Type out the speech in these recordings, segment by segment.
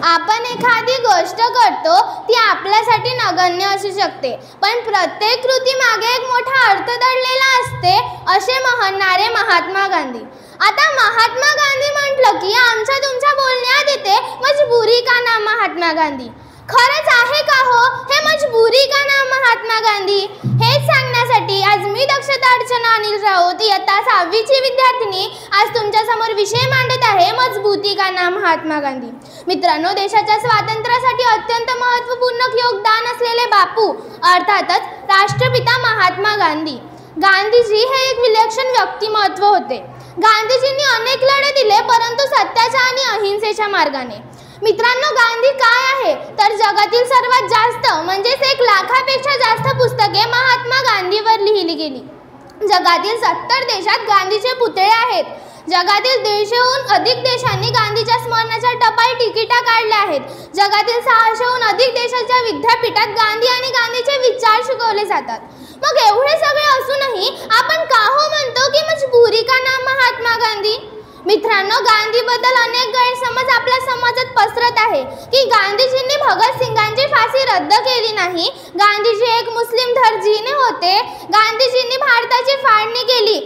आपण एखादी गोष्ट करतो ती आपल्यासाठी नगण्य असू शकते, पण प्रत्येक कृती मागे एक मोठा अर्थ दडलेला असते, असे म्हणणारे महात्मा गांधी। आता महात्मा गांधी म्हटलं की आमच्या तुमच्या बोलण्यात येते मजबुरी का नाम महात्मा गांधी। खरंच आहे का हो हे मजबुरी का नाम महात्मा गांधी? हेच सांगण्यासाठी आज मी दक्षता अर्चना अनिल राऊत इयत्ता 6वी ची विद्यार्थिनी आज तुमच्या समोर विषय मांडत आहे मजबुरी का नाम महात्मा गांधी। मित्रांनो, देशाच्या स्वातंत्र्यासाठी अत्यंत महत्त्वपूर्ण योगदान असलेले बापू अर्थातच राष्ट्रपिता महात्मा गांधी। गांधीजी हे एक विलक्षण व्यक्तिमत्व होते। गांधीजींनी अनेक लढे दिले, परंतु सत्याच्या आणि अहिंसेच्या मार्गाने। मित्रांनो, गांधी काय आहे तर जगातील सर्वात जास्त म्हणजेच 1 लाखापेक्षा जास्त पुस्तके महात्मा गांधीवर लिहिली गेली। जगातील 70 देशात गांधीचे पुतळे आहेत। जगातील 150हून अधिक देशांनी गांधीच्या स्मरणाच्या टपाल तिकिटा काढल्या आहेत। जगातील 600हून अधिक देशाच्या विद्यापीठात गांधी आणि गांधीचे विचार शिकवले जातात। मग एवढे सगळे असूनही आपण का हो म्हणतो की मजबुरी का नाम महात्मा गांधी? मित्रांनो, गांधीबद्दल अनेक गैरसमज आपल्या समाजात पसरत आहे की गांधीजींनी भगतसिंगांची फाशी रद्द केली नाही, गांधीजी एक मुस्लिम धर्जीने होते, गांधीजींनी भारताची फाळणी केली,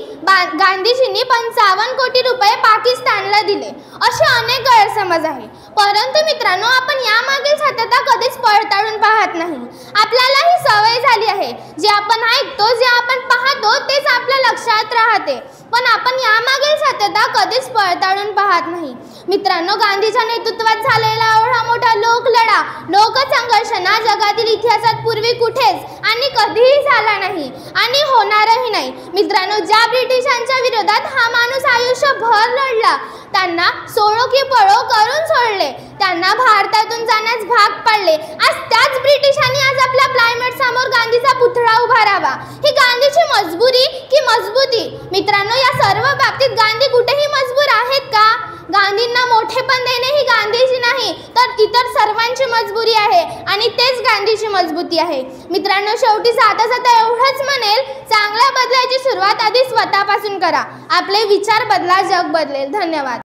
गांधीजींनी 55 कोटी रुपये पाकिस्तानला दिले, असे अनेक गैरसमज आहे। परंतु मित्रांनो, आपण यामागील सत्यता कधीच पडताळून पाहत नाही। आपल्याला ही सवय झाली आहे, जे आपण ऐकतो, जे आपण पाहतो तेच आपल्या लक्षात राहते, पण आपण यामागील सत्यता कधीच पडताळून पाहत नाही। मित्रांनो, गांधीच्या नेतृत्वात झालेला एवढा मोठा लोकलढा, लोकसंघर्ष ना जगातील इतिहासात पूर्वी कुठेच आणि कधीही झाला नाही आणि होणारही नाही। मित्रांनो, ज्या ब्रिटिशांच्या विरोधात हा माणूस आयुष्यभर लढला, त्यांना सोडो की पळो करून सोडले, त्यांना भारतातून जाण्यास भाग पाडले। आज त्याच ब्रिटिशांनी आज आपल्या प्लायमेट समोर गांधीचा पुतळा उभारावा। ही गांधीची मजबुरी की मजबूती? मित्रांनो, या सर्व बाबतीत गांधी कुठेही मजबूर आहेत का? गांधींना मोठेपण देणे ही गांधीची नाही तर इतर सर्वांची मजबुरी आहे आणि तेच गांधीची मजबूती आहे। मित्रांनो, शेवटी जाता जाता एवढंच म्हणेल, चांगल्या बदलाची सुरुवात आधी स्वतःपासून करा। आपले विचार बदला, जग बदलेल। धन्यवाद।